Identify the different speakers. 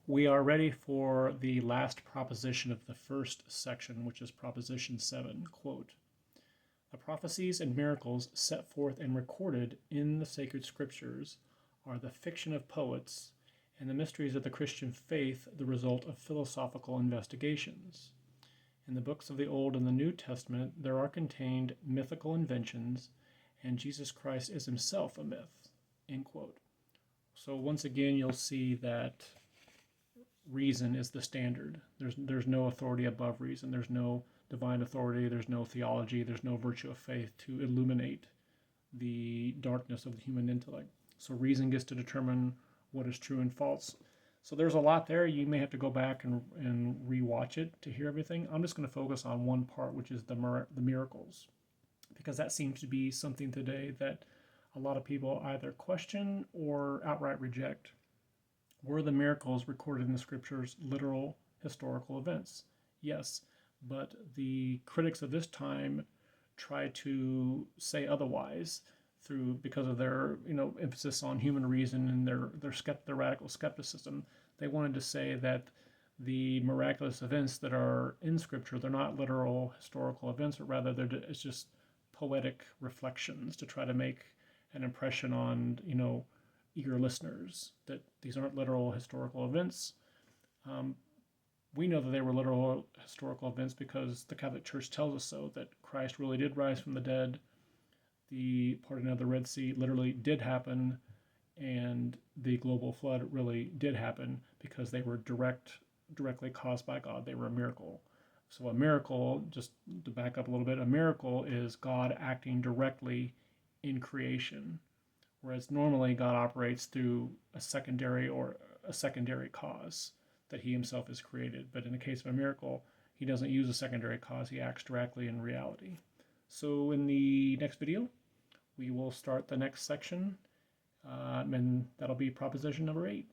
Speaker 1: We are ready for the last proposition of the first section, which is Proposition 7. Quote, the prophecies and miracles set forth and recorded in the sacred scriptures are the fiction of poets, and the mysteries of the Christian faith the result of philosophical investigations. In the books of the Old and the New Testament, there are contained mythical inventions, and Jesus Christ is himself a myth. End quote. So once again, you'll see that reason is the standard. There's no authority above reason. There's no divine authority. There's no theology. There's no virtue of faith to illuminate the darkness of the human intellect. So reason gets to determine what is true and false. So there's a lot there. You may have to go back and rewatch it to hear everything. I'm just going to focus on one part, which is the miracles, because that seems to be something today that a lot of people either question or outright reject. Were the miracles recorded in the scriptures literal historical events? Yes, but the critics of this time try to say otherwise because of their emphasis on human reason and their radical skepticism. They wanted to say that the miraculous events that are in scripture, they're not literal historical events, but rather it's just poetic reflections to try to make an impression on eager listeners that these aren't literal historical events. We know that they were literal historical events because the Catholic Church tells us so, that Christ really did rise from the dead. The parting of the Red Sea literally did happen, and the global flood really did happen because they were directly caused by God. They were a miracle. So a miracle, just to back up a little bit, a miracle is God acting directly in creation, whereas normally God operates through a secondary cause that he himself has created. But in the case of a miracle, he doesn't use a secondary cause. He acts directly in reality. So in the next video, we will start the next section, and that'll be proposition number 8.